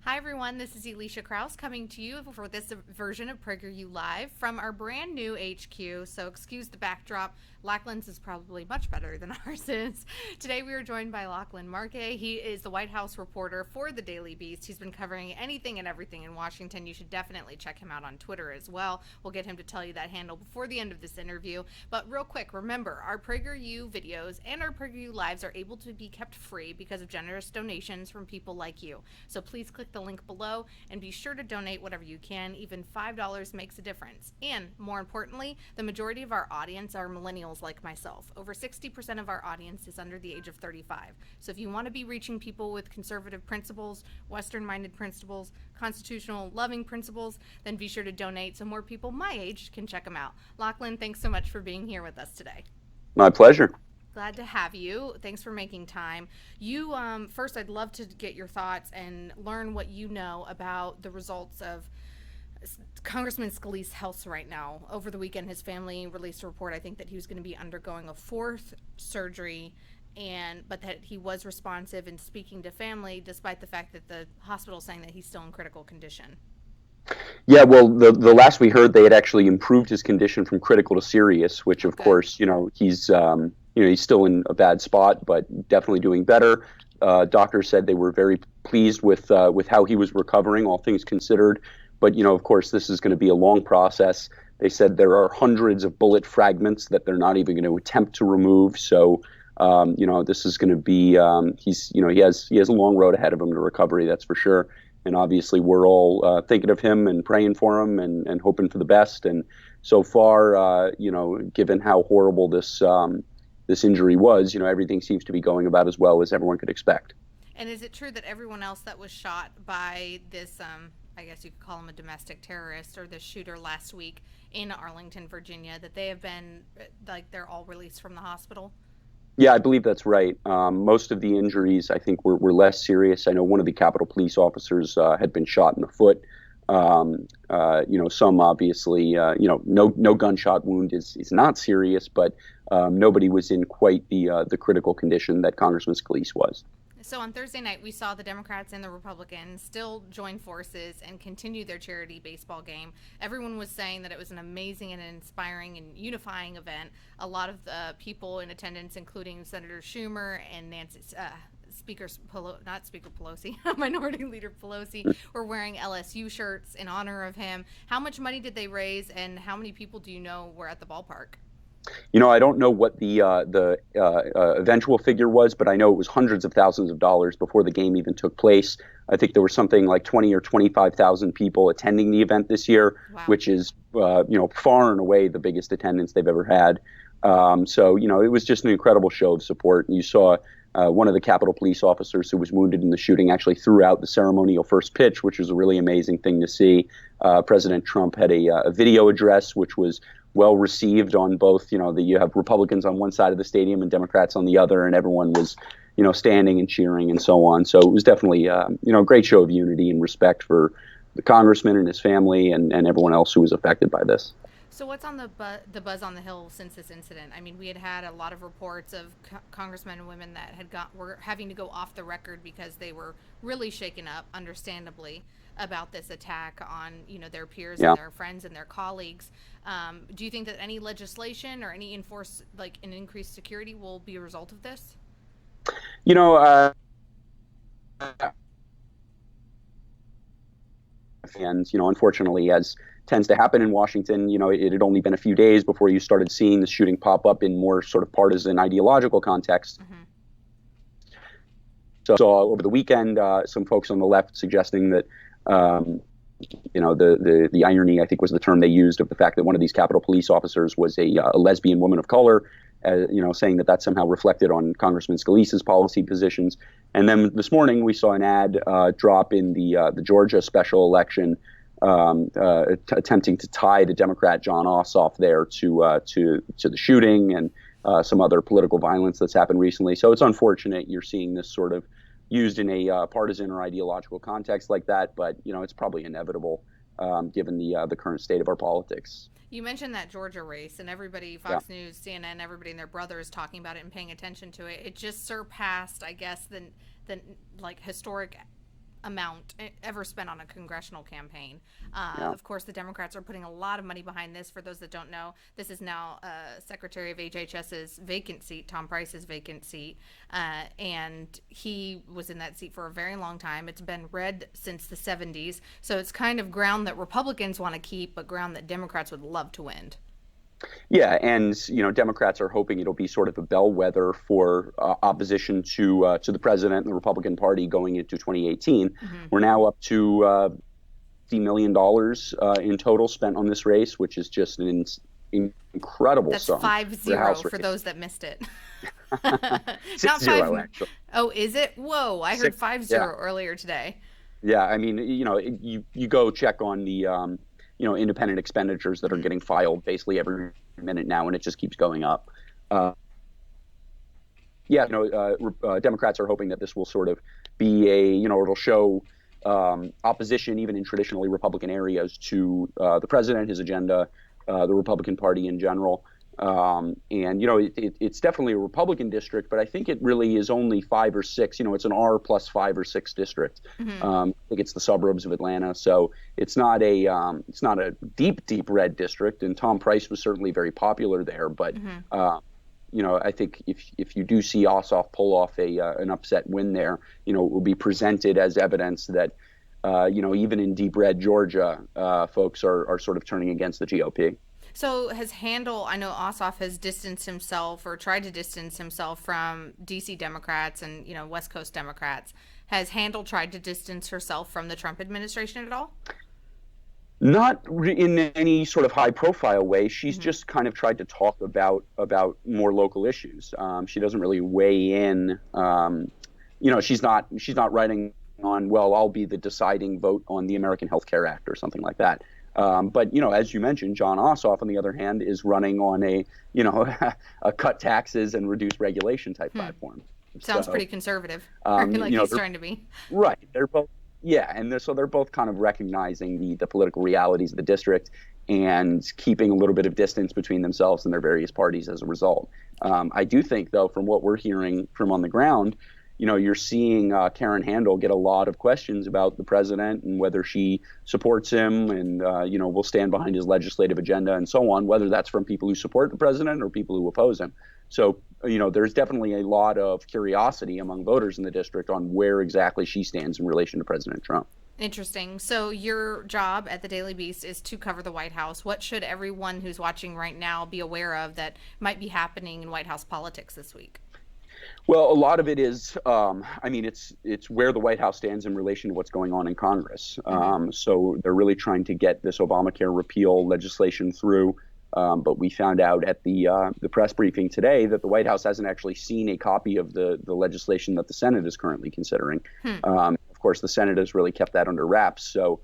Hi everyone, this is Alicia Kraus coming to you for this version of PragerU Live from our brand new HQ. So excuse the backdrop. Lachlan's is probably much better than ours is. Today we are joined by Lachlan Markay. He is the White House reporter for the Daily Beast. He's been covering anything and everything in Washington. You should definitely check him out on Twitter as well. We'll get him to tell you that handle before the end of this interview. But real quick, remember, our PragerU videos and our PragerU Lives are able to be kept free because of generous donations from people like you. So please click the link below and be sure to donate whatever you can. Even $5 makes a difference. And more importantly, the majority of our audience are millennials like myself. Over 60% of our audience is under the age of 35. So if you want to be reaching people with conservative principles, Western-minded principles, constitutional loving principles, then be sure to donate so more people my age can check them out. Lachlan, thanks so much for being here with us today. My pleasure. Glad to have you. Thanks for making time. First, I'd love to get your thoughts and learn what you know about the results of Congressman Scalise's health right now. Over the weekend, his family released a report, I think, that he was going to be undergoing a fourth surgery, but that he was responsive and speaking to family, despite the fact that the hospital is saying that he's still in critical condition. Yeah, well, the last we heard, they had actually improved his condition from critical to serious, which Oh, of good. course, he's still in a bad spot, but definitely doing better. Doctors said they were very pleased with how he was recovering, all things considered. But of course, this is going to be a long process. They said there are hundreds of bullet fragments that they're not even going to attempt to remove. So, this is going to be he has a long road ahead of him to recovery, that's for sure. And obviously, we're all thinking of him and praying for him and hoping for the best. And so far, given how horrible this injury was, everything seems to be going about as well as everyone could expect. And is it true that everyone else that was shot by this, I guess you could call him a domestic terrorist or the shooter last week in Arlington, Virginia, that they have been, like, they're all released from the hospital? Yeah, I believe that's right. Most of the injuries, I think, were less serious. I know one of the Capitol Police officers had been shot in the foot. Some obviously, no gunshot wound is not serious, but nobody was in quite the critical condition that Congressman Scalise was. So on Thursday night, we saw the Democrats and the Republicans still join forces and continue their charity baseball game. Everyone was saying that it was an amazing and inspiring and unifying event. A lot of the people in attendance, including Senator Schumer and Nancy, not Speaker Pelosi, Minority Leader Pelosi, were wearing LSU shirts in honor of him. How much money did they raise, and how many people do you know were at the ballpark? I don't know what the eventual figure was, but I know it was hundreds of thousands of dollars before the game even took place. I think there was something like 20 or 25,000 people attending the event this year, Wow. which is far and away the biggest attendance they've ever had. It was just an incredible show of support. And you saw one of the Capitol Police officers who was wounded in the shooting actually threw out the ceremonial first pitch, which was a really amazing thing to see. President Trump had a video address, which was well received on both. You have Republicans on one side of the stadium and Democrats on the other, and everyone was, standing and cheering and so on. So it was definitely, a great show of unity and respect for the congressman and his family and everyone else who was affected by this. So what's on the buzz on the Hill since this incident? I mean, we had a lot of reports of congressmen and women that were having to go off the record because they were really shaken up, understandably, about this attack on their peers Yeah. and their friends and their colleagues. Do you think that any legislation or any an increased security will be a result of this? You know, and unfortunately, as tends to happen in Washington, it had only been a few days before you started seeing the shooting pop up in more sort of partisan ideological context. Mm-hmm. So over the weekend, some folks on the left suggesting that the irony, I think, was the term they used, of the fact that one of these Capitol Police officers was a lesbian woman of color, saying that somehow reflected on Congressman Scalise's policy positions. And then this morning we saw an ad drop in the Georgia special election, attempting to tie the Democrat John Ossoff there to the shooting and some other political violence that's happened recently. So it's unfortunate you're seeing this sort of used in a partisan or ideological context like that, but it's probably inevitable given the current state of our politics. You mentioned that Georgia race, and everybody, Yeah. Fox News, CNN, everybody and their brother is talking about it and paying attention to it. It just surpassed, I guess, the like historic amount ever spent on a congressional campaign. Yeah. Of course, the Democrats are putting a lot of money behind this. For those that don't know, this is now Secretary of HHS's vacant seat, Tom Price's vacant seat, and he was in that seat for a very long time. It's been red since the 70s, so it's kind of ground that Republicans want to keep, but ground that Democrats would love to win. Yeah, and Democrats are hoping it'll be sort of a bellwether for opposition to the president and the Republican Party going into 2018. Mm-hmm. We're now up to $50 million in total spent on this race, which is just an incredible sum. That's 5-0 for those that missed it. Not 6-0 actually. Oh, is it? Whoa! I heard 5-0 yeah. earlier today. Yeah, I mean, you go check on the independent expenditures that are getting filed basically every minute now, and it just keeps going up. Democrats are hoping that this will sort of be it'll show opposition even in traditionally Republican areas to the president, his agenda, the Republican Party in general. It's definitely a Republican district, but I think it really is only 5 or 6. It's an R plus 5 or 6 district. Mm-hmm. I think it's the suburbs of Atlanta, so it's not a deep red district. And Tom Price was certainly very popular there, but I think if you do see Ossoff pull off an upset win there, it will be presented as evidence that even in deep red Georgia, folks are sort of turning against the GOP. So has Handel, I know Ossoff has distanced himself or tried to distance himself from D.C. Democrats and, West Coast Democrats. Has Handel tried to distance herself from the Trump administration at all? Not in any sort of high-profile way. She's just kind of tried to talk about more local issues. She doesn't really weigh in. She's not writing on, well, I'll be the deciding vote on the American Health Care Act or something like that. But as you mentioned, John Ossoff, on the other hand, is running on a cut taxes and reduce regulation type platform. Sounds pretty conservative, like he's trying to be. Right. They're both. Yeah, and they're both kind of recognizing the political realities of the district and keeping a little bit of distance between themselves and their various parties as a result. I do think, though, from what we're hearing from on the ground, you're seeing Karen Handel get a lot of questions about the president and whether she supports him and, will stand behind his legislative agenda and so on, whether that's from people who support the president or people who oppose him. So, there's definitely a lot of curiosity among voters in the district on where exactly she stands in relation to President Trump. Interesting. So your job at the Daily Beast is to cover the White House. What should everyone who's watching right now be aware of that might be happening in White House politics this week? Well, a lot of it is, it's where the White House stands in relation to what's going on in Congress. So they're really trying to get this Obamacare repeal legislation through. But we found out at the press briefing today that the White House hasn't actually seen a copy of the legislation that the Senate is currently considering. Of course, the Senate has really kept that under wraps. So,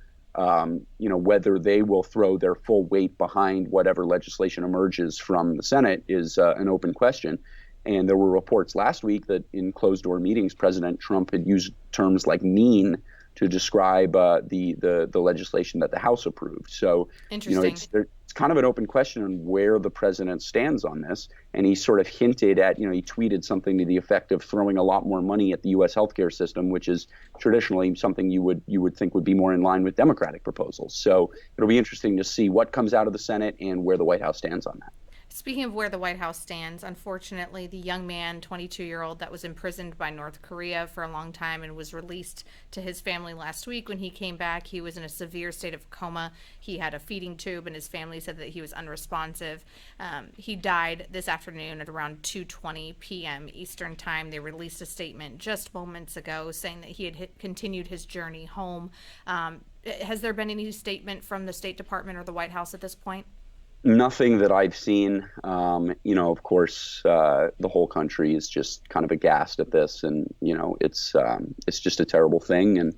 whether they will throw their full weight behind whatever legislation emerges from the Senate is an open question. And there were reports last week that in closed-door meetings, President Trump had used terms like mean to describe the legislation that the House approved. So, it's kind of an open question on where the president stands on this. And he sort of hinted at, he tweeted something to the effect of throwing a lot more money at the U.S. healthcare system, which is traditionally something you would think would be more in line with Democratic proposals. So it'll be interesting to see what comes out of the Senate and where the White House stands on that. Speaking of where the White House stands, unfortunately, the young man, 22-year-old, that was imprisoned by North Korea for a long time and was released to his family last week. When he came back, he was in a severe state of coma. He had a feeding tube, and his family said that he was unresponsive. He died this afternoon at around 2:20 p.m. Eastern Time. They released a statement just moments ago saying that he had continued his journey home. Has there been any statement from the State Department or the White House at this point? Nothing that I've seen. Of course, the whole country is just kind of aghast at this, and it's just a terrible thing. And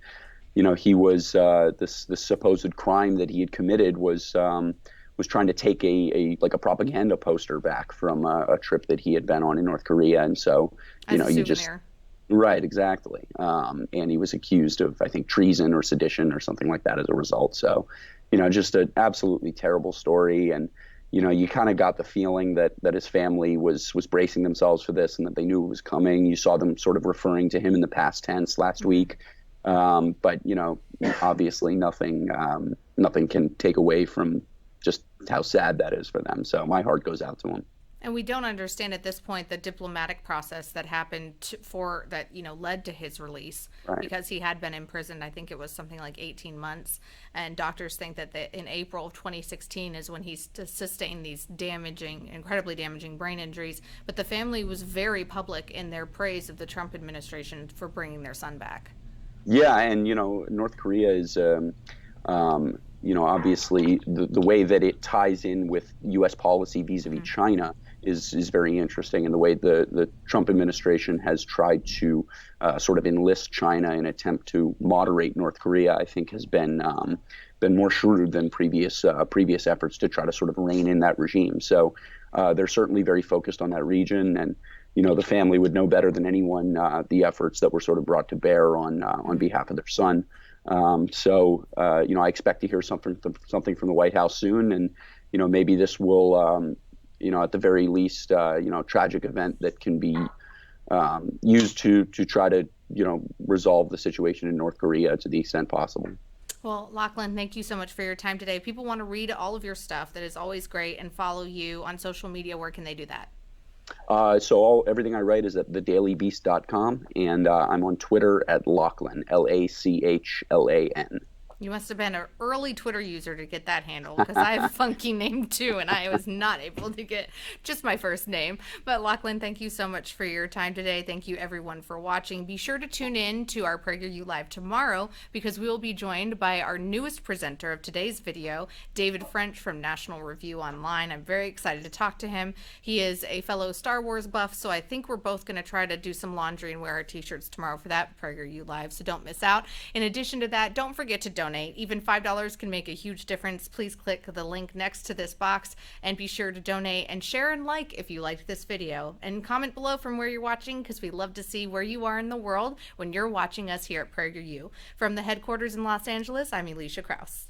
he was this supposed crime that he had committed was trying to take a propaganda poster back from a trip that he had been on in North Korea, and so you just right, exactly. And he was accused of, I think, treason or sedition or something like that as a result. So. Just an absolutely terrible story. And, you kind of got the feeling that his family was bracing themselves for this and that they knew it was coming. You saw them sort of referring to him in the past tense last week. But obviously nothing can take away from just how sad that is for them. So my heart goes out to them. And we don't understand at this point the diplomatic process that happened led to his release, Right. because he had been imprisoned. I think it was something like 18 months. And doctors think that in April of 2016 is when he sustained these incredibly damaging brain injuries. But the family was very public in their praise of the Trump administration for bringing their son back. Yeah, and North Korea is obviously the way that it ties in with U.S. policy vis-a-vis China is very interesting, and the way the Trump administration has tried to sort of enlist China in an attempt to moderate North Korea, I think has been more shrewd than previous efforts to try to sort of rein in that regime. So they're certainly very focused on that region, and the family would know better than anyone the efforts that were sort of brought to bear on behalf of their son. I expect to hear something from the White House soon, and maybe this will at the very least tragic event that can be used to try to resolve the situation in North Korea to the extent possible. Well, Lachlan, thank you so much for your time today. If people want to read all of your stuff, that is always great, and follow you on social media, where can they do that? Everything I write is at thedailybeast.com, and I'm on Twitter at Lachlan, Lachlan. You must have been an early Twitter user to get that handle, because I have a funky name too, and I was not able to get just my first name. But Lachlan, thank you so much for your time today. Thank you everyone for watching. Be sure to tune in to our PragerU Live tomorrow, because we will be joined by our newest presenter of today's video, David French from National Review Online. I'm very excited to talk to him. He is a fellow Star Wars buff, so I think we're both going to try to do some laundry and wear our t-shirts tomorrow for that PragerU Live, so don't miss out. In addition to that, don't forget to donate. Even $5 can make a huge difference. Please click the link next to this box and be sure to donate, and share and like if you liked this video, and comment below from where you're watching, because we love to see where you are in the world when you're watching us here at PragerU. From the headquarters in Los Angeles, I'm Alicia Krause.